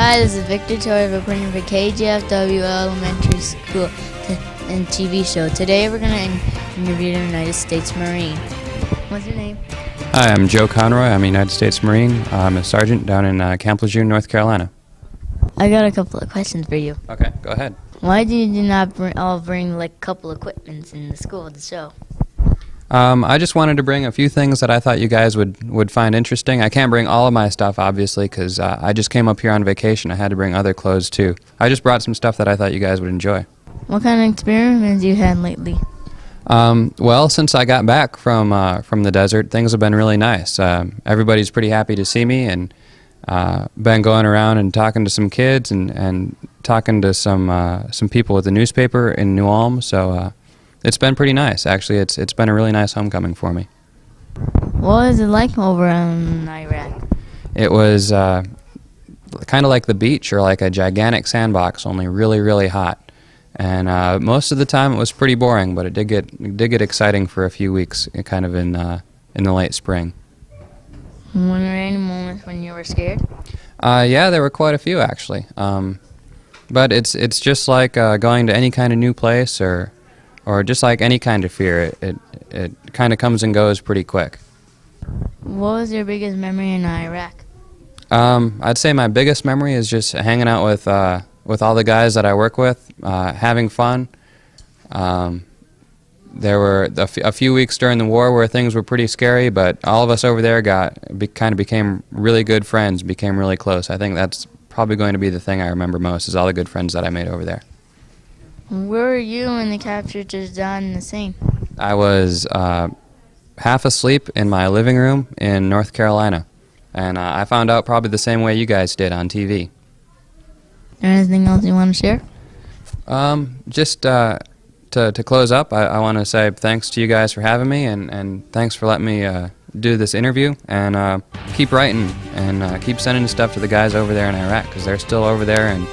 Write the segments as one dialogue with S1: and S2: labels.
S1: Hi, this is Victor Toy reporting for KGFW Elementary School and TV show. Today we're going to interview the United States Marine. What's your name?
S2: Hi, I'm Joe Conroy. I'm a United States Marine. I'm a sergeant down in Camp Lejeune, North Carolina.
S1: I got a couple of questions for you.
S2: Okay, go ahead.
S1: Why do you not bring like a couple equipments in the school to show?
S2: I just wanted to bring a few things that I thought you guys would find interesting. I can't bring all of my stuff, obviously, because I just came up here on vacation. I had to bring other clothes, too. I just brought some stuff that I thought you guys would enjoy.
S1: What kind of experiments you had lately?
S2: Well, since I got back from the desert, things have been really nice. Everybody's pretty happy to see me, and been going around and talking to some kids and talking to some people with the newspaper in New Ulm, so it's been pretty nice. Actually, it's been a really nice homecoming for me.
S1: What was it like over in Iraq?
S2: It was kind of like the beach, or like a gigantic sandbox, only really, really hot. And most of the time it was pretty boring, but it did get exciting for a few weeks, kind of in the late spring.
S1: Were there any moments when you were scared?
S2: Yeah, there were quite a few actually. But it's just like going to any kind of new place, or just like any kind of fear. It kind of comes and goes pretty quick.
S1: What was your biggest memory in Iraq?
S2: I'd say my biggest memory is just hanging out with all the guys that I work with, having fun. There were a few weeks during the war where things were pretty scary, but all of us over there kind of became really good friends, became really close. I think that's probably going to be the thing I remember most, is all the good friends that I made over there.
S1: Where were you when the captured was done in the scene? I
S2: was half asleep in my living room in North Carolina, and I found out probably the same way you guys did on TV.
S1: Is there anything else you want to share?
S2: Just to close up, I want to say thanks to you guys for having me, and thanks for letting me do this interview, and keep writing and keep sending stuff to the guys over there in Iraq, because they're still over there and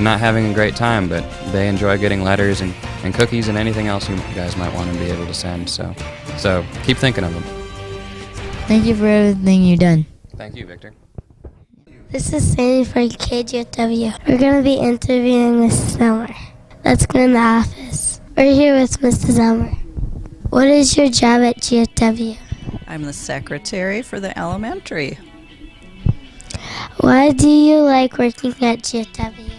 S2: not having a great time, but they enjoy getting letters and cookies and anything else you guys might want to be able to send. So keep thinking of them.
S1: Thank you for everything you've done.
S2: Thank you, Victor.
S3: This is Sandy for KGFW. We're going to be interviewing Mrs. Elmer. Let's go in the office. We're here with Mrs. Elmer. What is your job at GFW?
S4: I'm the secretary for the elementary.
S3: Why do you like working at GFW?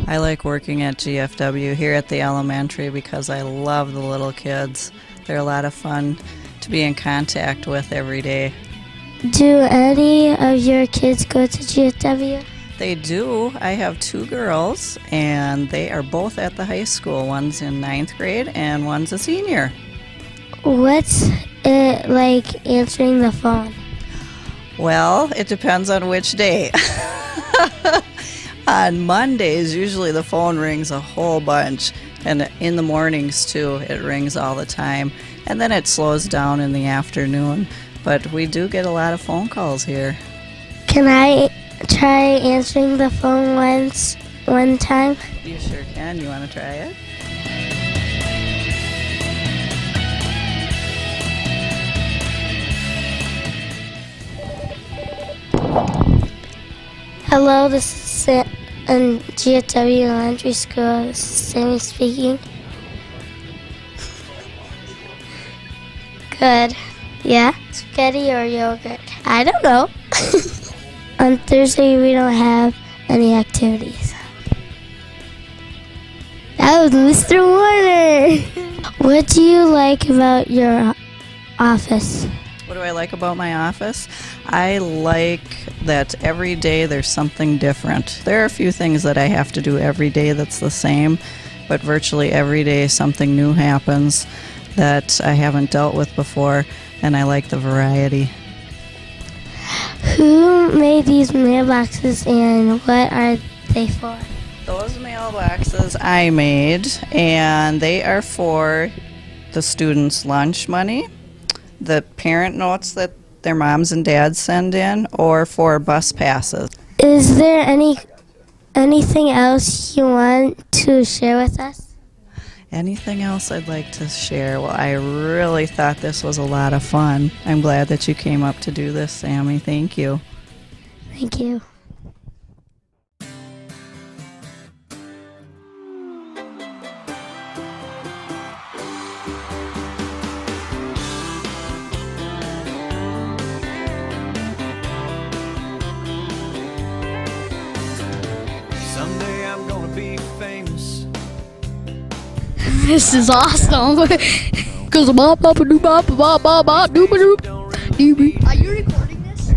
S4: I like working at GFW here at the elementary because I love the little kids. They're a lot of fun to be in contact with every day.
S3: Do any of your kids go to GFW?
S4: They do. I have two girls, and they are both at the high school. One's in 9th grade, and one's a senior.
S3: What's it like answering the phone?
S4: Well, it depends on which day. On Mondays, usually the phone rings a whole bunch, and in the mornings, too, it rings all the time. And then it slows down in the afternoon, but we do get a lot of phone calls here.
S3: Can I try answering the phone one time?
S4: You sure can. You want to try it?
S3: Hello, this is GFW Elementary School. This is Sammy speaking. Good. Yeah? Spaghetti or yogurt? I don't know. On Thursday, we don't have any activities. That was Mr. Werner. What do you like about your office?
S4: What do I like about my office? I like that every day there's something different. There are a few things that I have to do every day that's the same, but virtually every day something new happens that I haven't dealt with before, and I like the variety.
S3: Who made these mailboxes and what are they for?
S4: Those mailboxes I made, and they are for the students' lunch money, the parent notes that their moms and dads send in, or for bus passes.
S3: Is there anything else you want to share with us?
S4: Anything else I'd like to share? Well, I really thought this was a lot of fun. I'm glad that you came up to do this, Sammy. Thank you.
S3: Thank you.
S5: This is awesome. Goes bop bop doo bop bop bop bop doo doo doo. Are you recording this?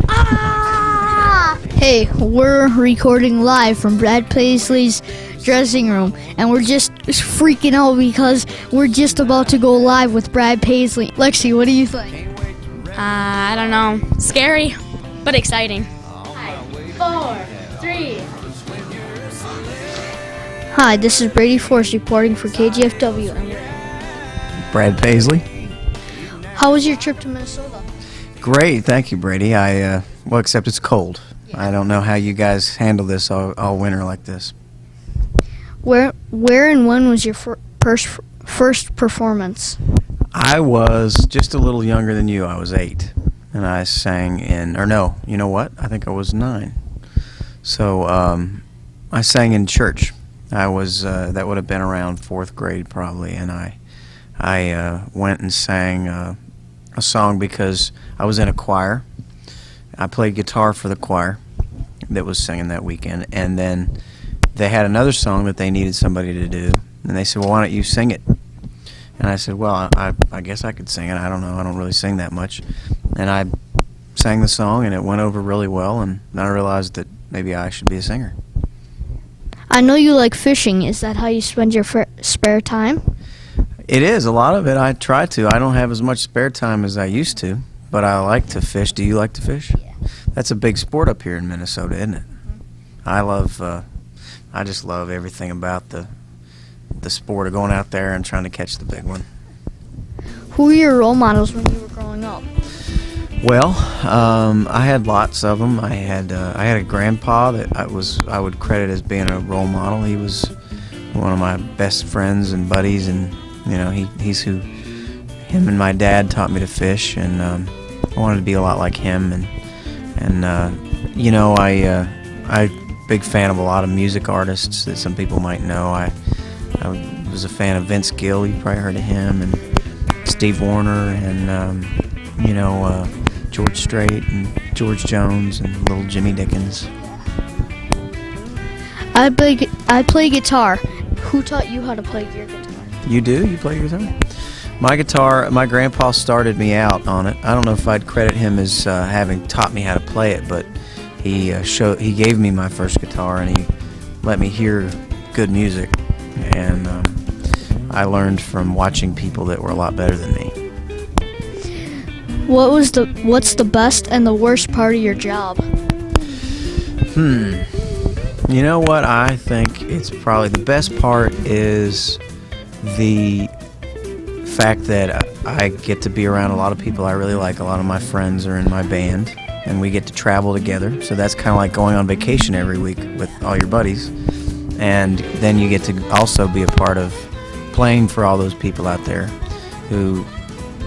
S5: Ah! Hey, we're recording live from Brad Paisley's dressing room, and we're just freaking out because we're just about to go live with Brad Paisley. Lexi, what do you think?
S6: I don't know. Scary, but exciting.
S5: 4, 3. Hi, this is Brady Force reporting for KGFW.
S7: Brad Paisley.
S5: How was your trip to Minnesota?
S7: Great, thank you, Brady. Well, except it's cold. I don't know how you guys handle this all winter like this.
S5: Where and when was your first performance?
S7: I was just a little younger than you. I was 8, and I sang you know what? I think I was 9. So I sang in church. I was that would have been around 4th grade probably, and I went and sang a song because I was in a choir. I played guitar for the choir that was singing that weekend, and then they had another song that they needed somebody to do, and they said, well, why don't you sing it? And I said, well, I guess I could sing it. I don't know. I don't really sing that much. And I sang the song, and it went over really well, and then I realized that maybe I should be a singer.
S5: I know you like fishing. Is that how you spend your spare time?
S7: It is. A lot of it I try to. I don't have as much spare time as I used to, but I like to fish. Do you like to fish?
S5: Yeah.
S7: That's a big sport up here in Minnesota, isn't it? I just love everything about the sport of going out there and trying to catch the big one.
S5: Who were your role models when you were growing up?
S7: Well, I had lots of them. I had a grandpa that I would credit as being a role model. He was one of my best friends and buddies, and him and my dad taught me to fish, and I wanted to be a lot like him. I big fan of a lot of music artists that some people might know. I was a fan of Vince Gill. You probably heard of him, and Steve Werner, and George Strait and George Jones and little Jimmy Dickens.
S5: I play guitar. Who taught you how to play your guitar?
S7: You do? You play guitar? My guitar, my grandpa started me out on it. I don't know if I'd credit him as having taught me how to play it, but he gave me my first guitar, and he let me hear good music, and I learned from watching people that were a lot better than me.
S5: What's the best and the worst part of your job?
S7: You know what? I think it's probably the best part is the fact that I get to be around a lot of people I really like. A lot of my friends are in my band, and we get to travel together. So that's kind of like going on vacation every week with all your buddies. And then you get to also be a part of playing for all those people out there who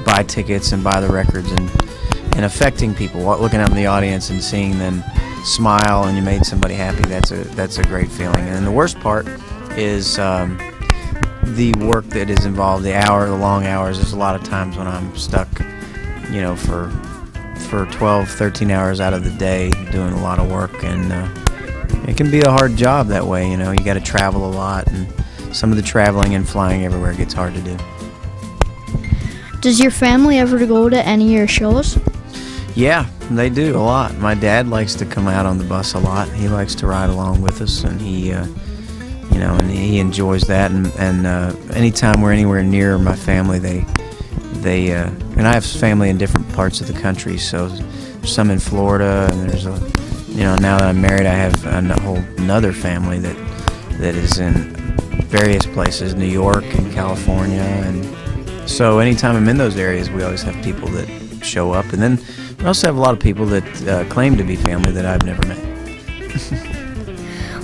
S7: buy tickets and buy the records, and affecting people, looking out in the audience and seeing them smile, and you made somebody happy. That's a great feeling. And the worst part is the work that is involved, the long hours. There's a lot of times when I'm stuck, for 12, 13 hours out of the day doing a lot of work, and it can be a hard job that way. You got to travel a lot, and some of the traveling and flying everywhere gets hard to do.
S5: Does your family ever go to any of your shows?
S7: Yeah, they do a lot. My dad likes to come out on the bus a lot. He likes to ride along with us, and he enjoys that. And anytime we're anywhere near my family, they and I have family in different parts of the country. So there's some in Florida, and there's now that I'm married, I have another family that is in various places, New York and California, and so anytime I'm in those areas, we always have people that show up. And then we also have a lot of people that claim to be family that I've never met.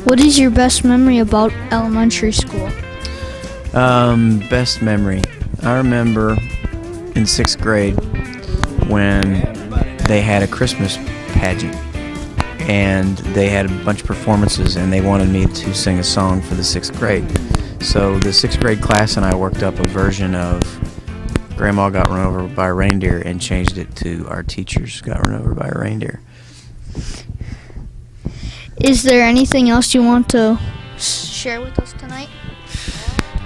S5: What is your best memory about elementary school?
S7: Best memory. I remember in 6th grade when they had a Christmas pageant, and they had a bunch of performances, and they wanted me to sing a song for the 6th grade. So the 6th grade class and I worked up a version of Grandma Got Run Over by a Reindeer and changed it to Our Teachers Got Run Over by a Reindeer.
S5: Is there anything else you want to share with us tonight?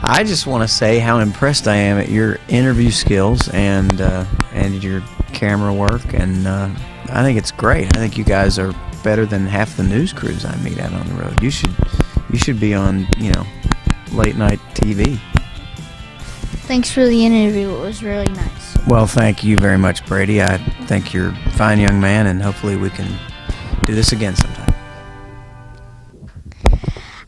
S7: I just want to say how impressed I am at your interview skills and your camera work, and I think it's great. I think you guys are better than half the news crews I meet out on the road. You should be on, late night TV.
S5: Thanks for the interview. It was really nice.
S7: Well, thank you very much, Brady. I think you're a fine young man, and hopefully we can do this again sometime.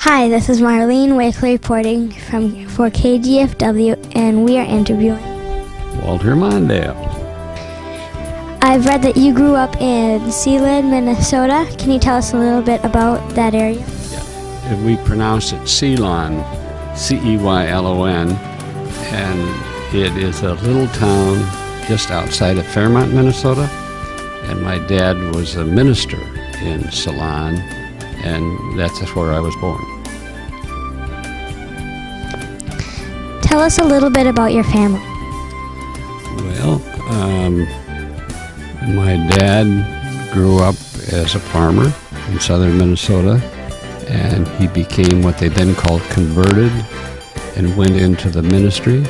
S3: Hi, this is Marlene Wakely reporting for KGFW, and we are interviewing
S8: Walter Mondale.
S3: I've read that you grew up in Sealand, Minnesota. Can you tell us a little bit about that area?
S8: Yeah. We pronounce it Ceylon, Ceylon, and it is a little town just outside of Fairmont, Minnesota. And my dad was a minister in Ceylon, and that's where I was born.
S3: Tell us a little bit about your family.
S8: Well, my dad grew up as a farmer in southern Minnesota, and he became what they then called converted and went into the ministry.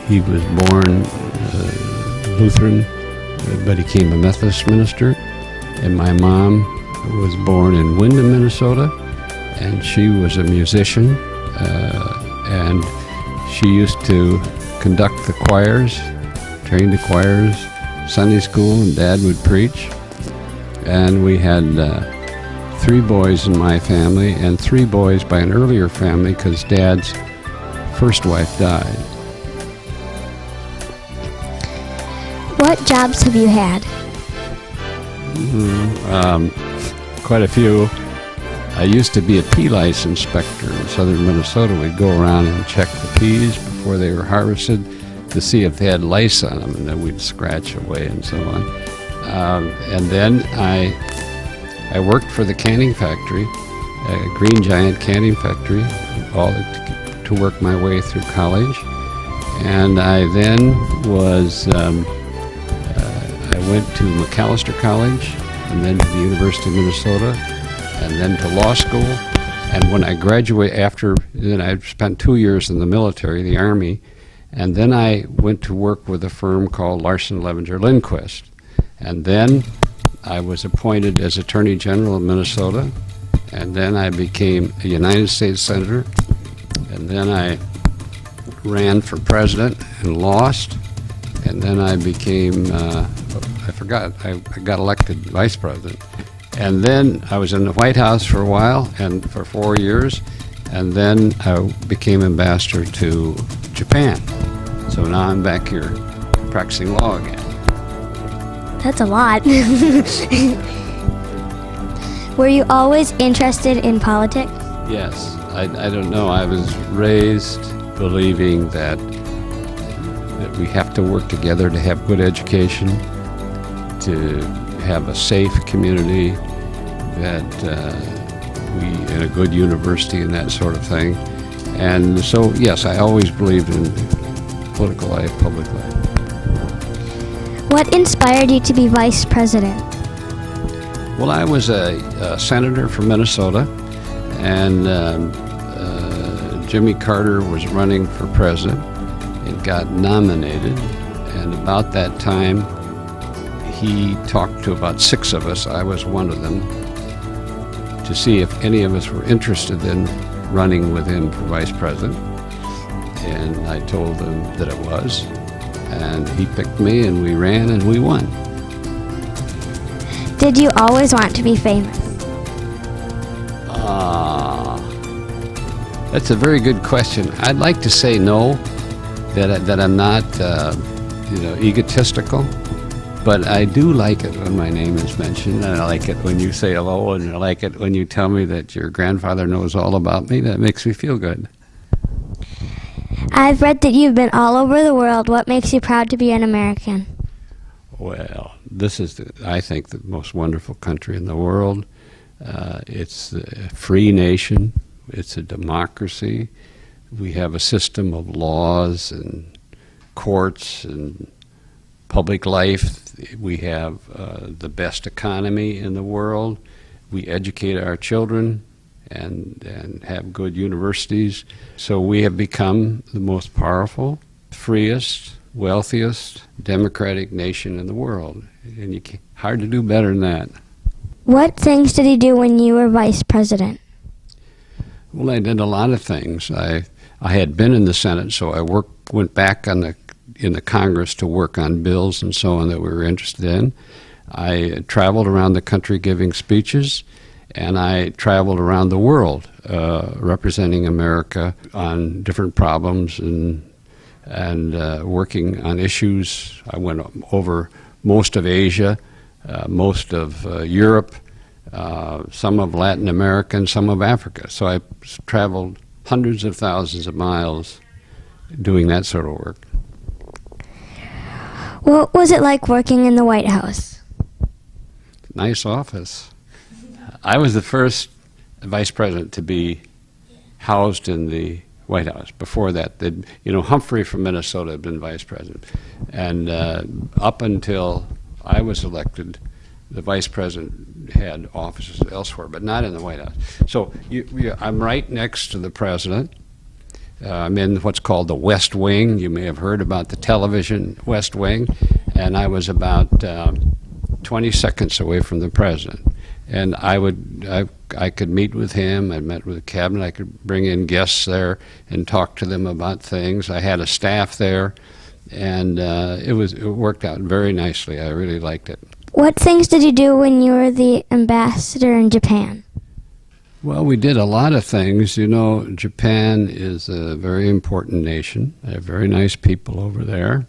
S8: He was born Lutheran, but he became a Methodist minister. And my mom was born in Windham, Minnesota, and she was a musician, and she used to conduct the choirs, train the choirs, Sunday school, and Dad would preach. And we had 3 boys in my family and 3 boys by an earlier family because Dad's first wife died.
S3: What jobs have you had?
S8: Quite a few. I used to be a pea lice inspector in southern Minnesota. We'd go around and check the peas before they were harvested to see if they had lice on them, and then we'd scratch away and so on. And then I worked for the canning factory, a Green Giant canning factory, all to work my way through college. And I then I went to McAllister College, and then to the University of Minnesota, and then to law school. And when I graduated, then I spent 2 years in the military, the Army, and then I went to work with a firm called Larson, Levenger, Lindquist. And then I was appointed as Attorney General of Minnesota, and then I became a United States Senator, and then I ran for president and lost, and then I became, I got elected vice president. And then I was in the White House for a while, and for 4 years, and then I became ambassador to Japan. So now I'm back here practicing law again.
S3: That's a lot. Were you always interested in politics?
S8: Yes. I don't know. I was raised believing that we have to work together to have good education, to have a safe community, that we in a good university and that sort of thing. And so, yes, I always believed in political life, public life.
S3: What inspired you to be vice president?
S8: Well, I was a senator from Minnesota, and Jimmy Carter was running for president and got nominated. And about that time, he talked to about 6 of us, I was one of them, to see if any of us were interested in running with him for vice president. And I told him that it was. And he picked me, and we ran, and we won.
S3: Did you always want to be famous?
S8: That's a very good question. I'd like to say no, that I'm not, egotistical. But I do like it when my name is mentioned, and I like it when you say hello, and I like it when you tell me that your grandfather knows all about me. That makes me feel good.
S3: I've read that you've been all over the world. What makes you proud to be an American?
S8: Well, this is, I think, the most wonderful country in the world. It's a free nation. It's a democracy. We have a system of laws and courts and public life. We have the best economy in the world. We educate our children and have good universities. So we have become the most powerful, freest, wealthiest, democratic nation in the world. And hard to do better than that.
S3: What things did he do when you were vice president?
S8: Well, I did a lot of things. I had been in the Senate, so I went back in the Congress to work on bills and so on that we were interested in. I traveled around the country giving speeches, and I traveled around the world representing America on different problems and working on issues. I went over most of Asia, most of Europe, some of Latin America, and some of Africa. So I traveled hundreds of thousands of miles doing that sort of work.
S3: What was it like working in the White House?
S8: Nice office. I was the first vice president to be housed in the White House. Before that, Humphrey from Minnesota had been vice president. And up until I was elected, the vice president had offices elsewhere, but not in the White House. So I'm right next to the president. I'm in what's called the West Wing. You may have heard about the television West Wing. And I was about 20 seconds away from the president. And I could meet with him. I met with the cabinet. I could bring in guests there and talk to them about things. I had a staff there, and it worked out very nicely. I really liked it.
S3: What things did you do when you were the ambassador in Japan?
S8: Well, we did a lot of things. Japan is a very important nation. They have very nice people over there.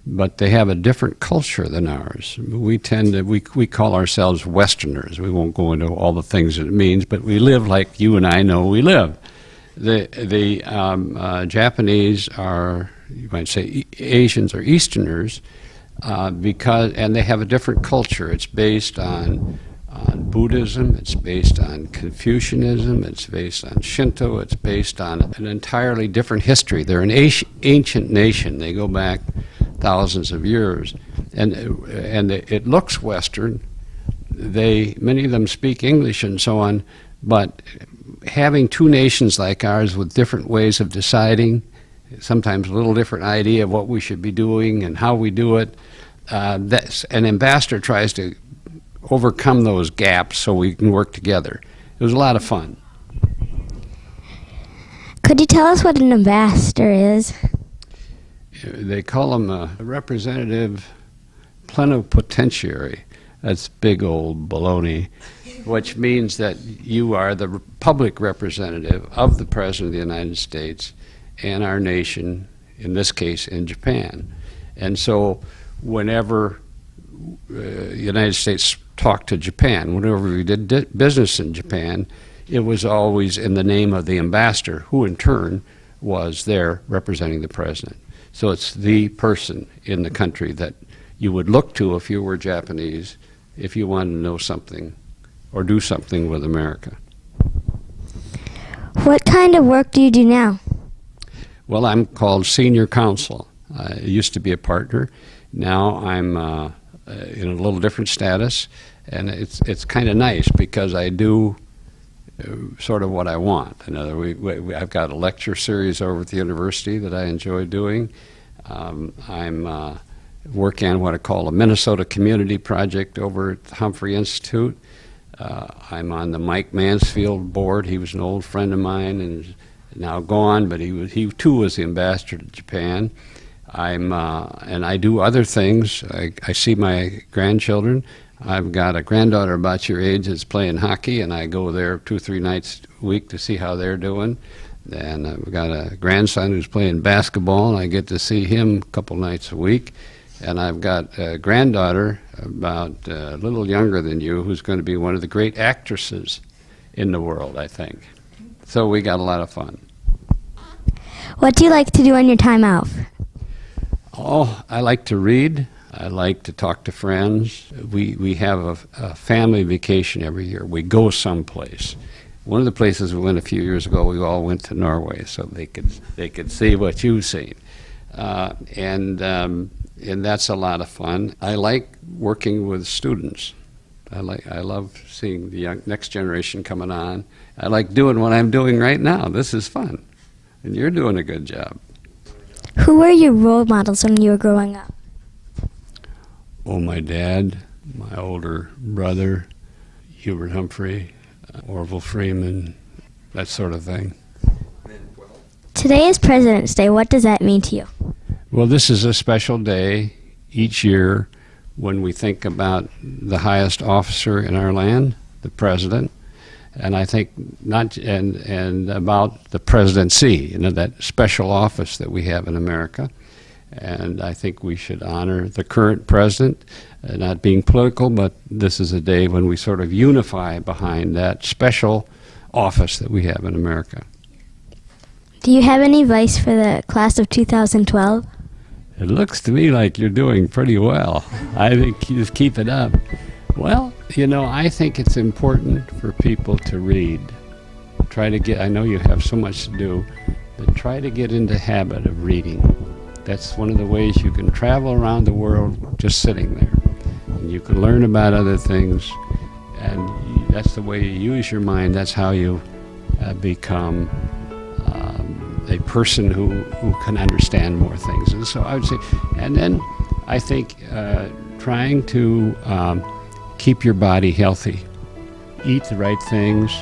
S8: But they have a different culture than ours. We call ourselves Westerners. We won't go into all the things that it means, but we live like you and I know we live. The Japanese are, you might say, Asians or Easterners, and they have a different culture. It's based on Buddhism, it's based on Confucianism, it's based on Shinto, it's based on an entirely different history. They're an ancient nation. They go back thousands of years, and it looks Western. Many of them speak English and so on, but having two nations like ours with different ways of deciding, sometimes a little different idea of what we should be doing and how we do it, an ambassador tries to overcome those gaps so we can work together. It was a lot of fun.
S3: Could you tell us what an ambassador is?
S8: They call them a representative plenipotentiary. That's big old baloney, which means that you are the public representative of the President of the United States and our nation, in this case in Japan. And so whenever the United States talked to Japan, whenever we did business in Japan, it was always in the name of the ambassador, who in turn was there representing the President. So it's the person in the country that you would look to if you were Japanese, if you wanted to know something or do something with America.
S3: What kind of work do you do now?
S8: Well, I'm called senior counsel. I used to be a partner. Now I'm in a little different status, and it's kind of nice because I do sort of what I want. In other words, I've got a lecture series over at the university that I enjoy doing. I'm working on what I call a Minnesota Community Project over at the Humphrey Institute. I'm on the Mike Mansfield board. He was an old friend of mine and is now gone, but he too was the ambassador to Japan. And I do other things. I see my grandchildren. I've got a granddaughter about your age that's playing hockey, and I go there 2 or 3 nights a week to see how they're doing. And I've got a grandson who's playing basketball, and I get to see him a couple nights a week. And I've got a granddaughter about a little younger than you who's going to be one of the great actresses in the world, I think. So we got a lot of fun.
S3: What do you like to do on your time off?
S8: Oh, I like to read. I like to talk to friends. We have a family vacation every year. We go someplace. One of the places we went a few years ago, we all went to Norway so they could see what you've seen. And that's a lot of fun. I like working with students. I love seeing the next generation coming on. I like doing what I'm doing right now. This is fun, and you're doing a good job.
S3: Who were your role models when you were growing up?
S8: Oh, my dad, my older brother, Hubert Humphrey, Orville Freeman, that sort of thing.
S3: Today is President's Day. What does that mean to you?
S8: Well, this is a special day each year when we think about the highest officer in our land, the president, and I think and about the presidency, that special office that we have in America. And I think we should honor the current president, not being political, but this is a day when we sort of unify behind that special office that we have in America.
S3: Do you have any advice for the class of 2012?
S8: It looks to me like you're doing pretty well. I think you just keep it up. Well, I think it's important for people to read. I know you have so much to do, but try to get into the habit of reading. That's one of the ways you can travel around the world just sitting there. And you can learn about other things, and that's the way you use your mind. That's how you become a person who can understand more things. And so I would say, and then I think trying to keep your body healthy, eat the right things,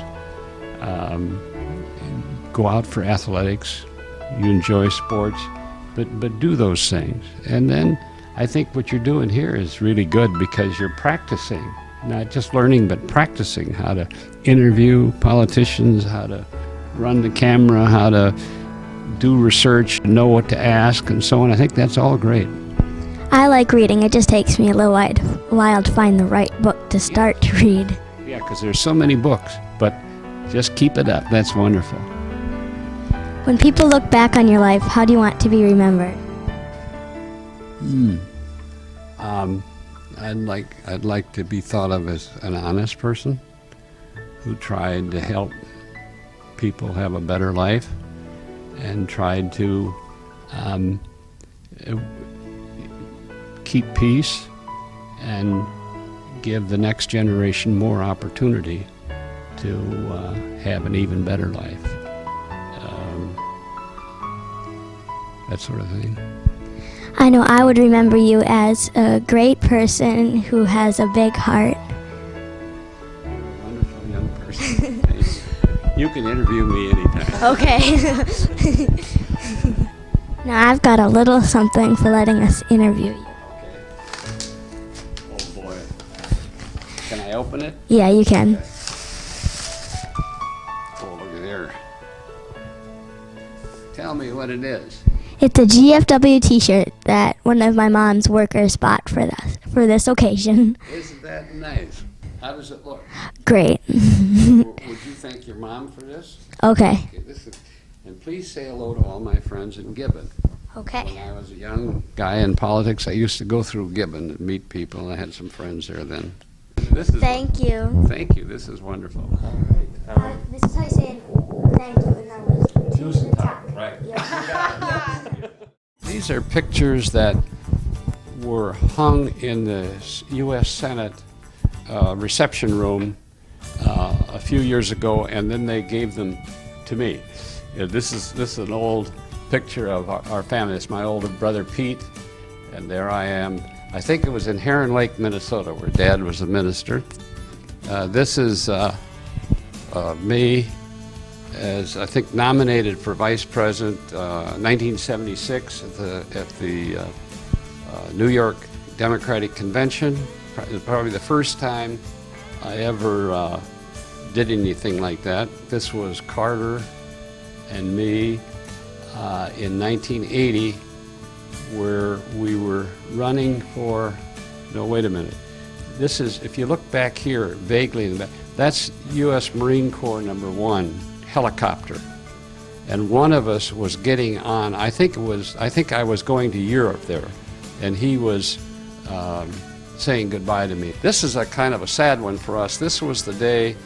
S8: go out for athletics, you enjoy sports, but do those things. And then I think what you're doing here is really good because you're practicing, not just learning, but practicing how to interview politicians, how to run the camera, how to do research, know what to ask, and so on. I think that's all great.
S3: I like reading. It just takes me a little while to find the right book to start to read.
S8: Yeah, because there's so many books, but just keep it up. That's wonderful.
S3: When people look back on your life, how do you want to be remembered?
S8: I'd like to be thought of as an honest person who tried to help people have a better life and tried to keep peace and give the next generation more opportunity to have an even better life. That sort of thing.
S3: I know I would remember you as a great person who has a big heart.
S8: You're a wonderful young person. You can interview me anytime.
S3: Okay. Now I've got a little something for letting us interview you.
S8: Okay. Oh boy. Can I open it?
S3: Yeah, you can.
S8: Okay. Oh, look at there. Tell me what it is.
S3: It's a GFW t-shirt that one of my mom's workers bought for this occasion.
S8: Isn't that nice? How does it look?
S3: Great.
S8: Would you thank your mom for this?
S3: Okay.
S8: And please say hello to all my friends in Gibbon.
S3: Okay.
S8: When I was a young guy in politics, I used to go through Gibbon and meet people, and I had some friends there then.
S3: Thank you.
S8: Thank you. This is wonderful. All right.
S3: This is how you say thank you, and then we'll do the talk.
S8: Right. These are pictures that were hung in the U.S. Senate reception room a few years ago, and then they gave them to me. This is an old picture of our family. It's my older brother Pete, and there I am. I think it was in Heron Lake, Minnesota, where Dad was a minister. This is me as, I think, nominated for vice president 1976 at the New York Democratic Convention. Probably the first time I ever did anything like that. This was Carter and me in 1980, where we were running for, no, wait a minute. This is, if you look back here, vaguely in the back, that's U.S. Marine Corps #1 helicopter. And one of us was getting on, I think I was going to Europe there, and he was saying goodbye to me. This is a kind of a sad one for us. This was the day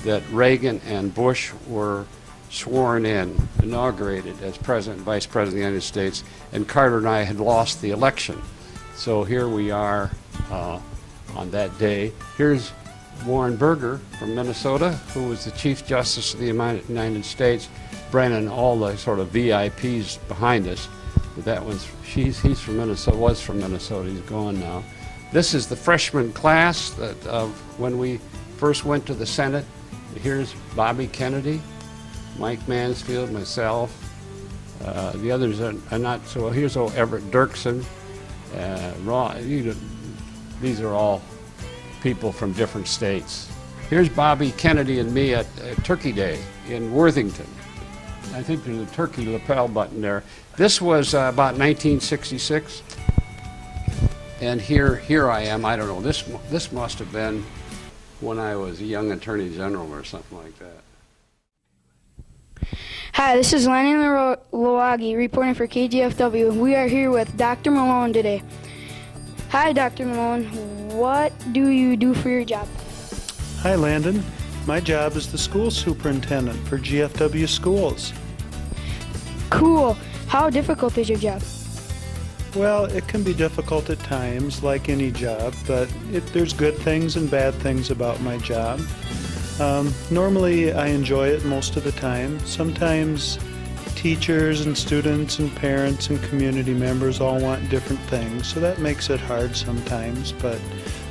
S8: that Reagan and Bush were sworn in, inaugurated as President and Vice President of the United States, and Carter and I had lost the election. So here we are on that day. Here's Warren Berger from Minnesota, who was the Chief Justice of the United States, Brennan, all the sort of VIPs behind us. But that one's, he's from Minnesota, was from Minnesota, he's gone now. This is the freshman class that when we first went to the Senate. Here's Bobby Kennedy, Mike Mansfield, myself. The others are not so. Here's Everett Dirksen, these are all people from different states. Here's Bobby Kennedy and me at Turkey Day in Worthington. I think there's a turkey lapel button there. This was about 1966, and here I am. I don't know. This must have been when I was a young Attorney General or something like that.
S9: Hi, this is Lennon Lowagi reporting for KGFW. We are here with Dr. Malone today. Hi, Dr. Malone. What do you do for your job?
S10: Hi, Landon. My job is the school superintendent for GFW schools.
S9: Cool. How difficult is your job?
S10: Well, it can be difficult at times, like any job, but there's good things and bad things about my job. Normally, I enjoy it most of the time. Sometimes teachers and students and parents and community members all want different things, so that makes it hard sometimes, but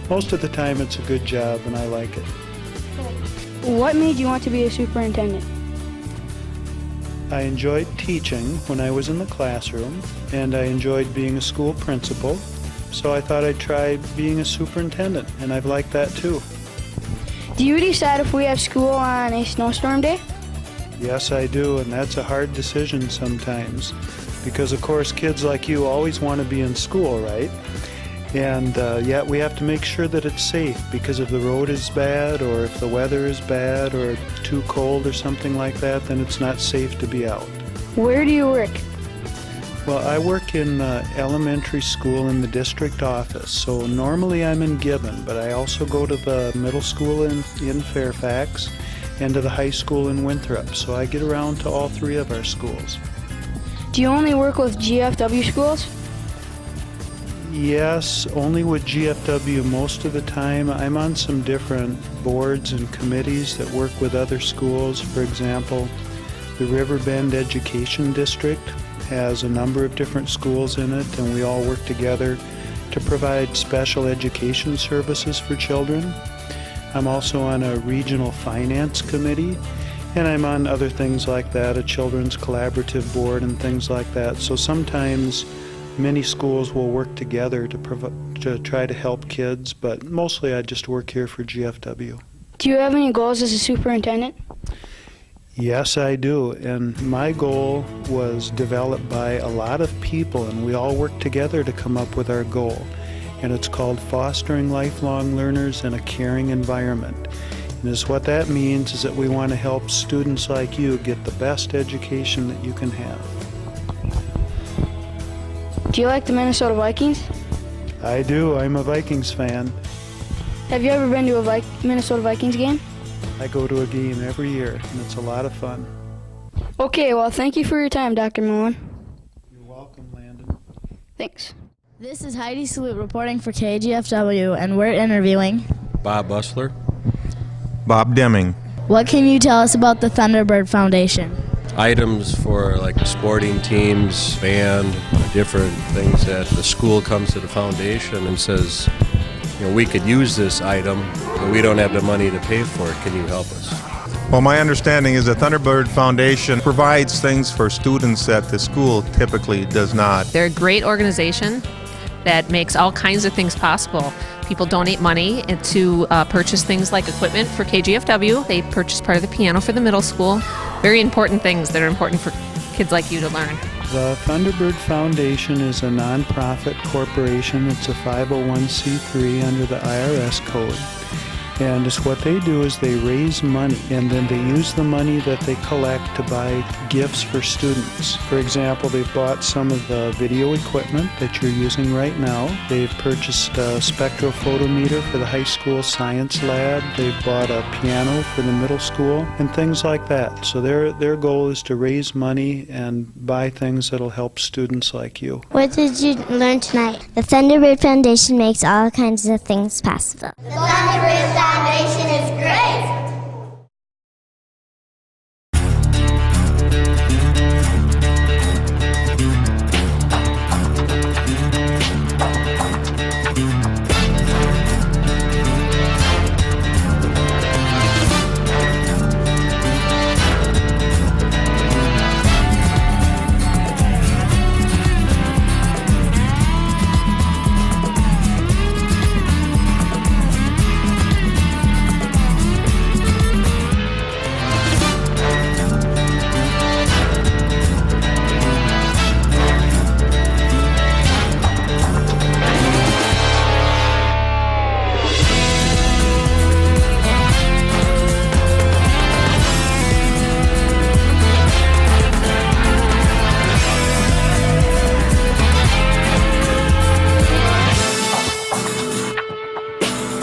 S10: most of the time it's a good job and I like it.
S9: What made you want to be a superintendent?
S10: I enjoyed teaching when I was in the classroom, and I enjoyed being a school principal, so I thought I'd try being a superintendent, and I've liked that too.
S9: Do you decide if we have school on a snowstorm day?
S10: Yes, I do, and that's a hard decision sometimes, because of course kids like you always want to be in school, right? And yet we have to make sure that it's safe, because if the road is bad, or if the weather is bad, or too cold or something like that, then it's not safe to be out.
S9: Where do you work?
S10: Well, I work in elementary school in the district office, so normally I'm in Gibbon, but I also go to the middle school in Fairfax and to the high school in Winthrop, so I get around to all three of our schools.
S9: Do you only work with GFW schools?
S10: Yes, only with GFW most of the time. I'm on some different boards and committees that work with other schools. For example, the Riverbend Education District has a number of different schools in it, and we all work together to provide special education services for children. I'm also on a regional finance committee, and I'm on other things like that, a children's collaborative board and things like that. So sometimes many schools will work together to try to help kids, but mostly I just work here for GFW.
S9: Do you have any goals as a superintendent?
S10: Yes, I do, and my goal was developed by a lot of people, and we all work together to come up with our goal, and it's called Fostering Lifelong Learners in a Caring Environment. And what that means is that we want to help students like you get the best education that you can have.
S9: Do you like the Minnesota Vikings?
S10: I do. I'm a Vikings fan.
S9: Have you ever been to a Minnesota Vikings game?
S10: I go to a game every year, and it's a lot of fun.
S9: Okay, well, thank you for your time, Dr. Malone.
S10: You're welcome, Landon.
S9: Thanks.
S1: This is Heidi Salute reporting for KGFW, and we're interviewing
S11: Bob Busler.
S12: Bob Deming.
S1: What can you tell us about the Thunderbird Foundation?
S11: Items for like sporting teams, band, different things that the school comes to the foundation and says, you know, we could use this item, but we don't have the money to pay for it. Can you help us?
S12: Well, my understanding is the Thunderbird Foundation provides things for students that the school typically does not.
S13: They're a great organization that makes all kinds of things possible. People donate money to purchase things like equipment for KGFW. They purchase part of the piano for the middle school. Very important things that are important for kids like you to learn.
S10: The Thunderbird Foundation is a nonprofit corporation. It's a 501c3 under the IRS code. And it's what they do is they raise money, and then they use the money that they collect to buy gifts for students. For example, they've bought some of the video equipment that you're using right now. They've purchased a spectrophotometer for the high school science lab. They've bought a piano for the middle school and things like that. So their goal is to raise money and buy things that'll help students like you.
S3: What did you learn tonight? The Thunderbird Foundation makes all kinds of things possible. The Thunderbird Foundation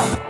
S14: Bye.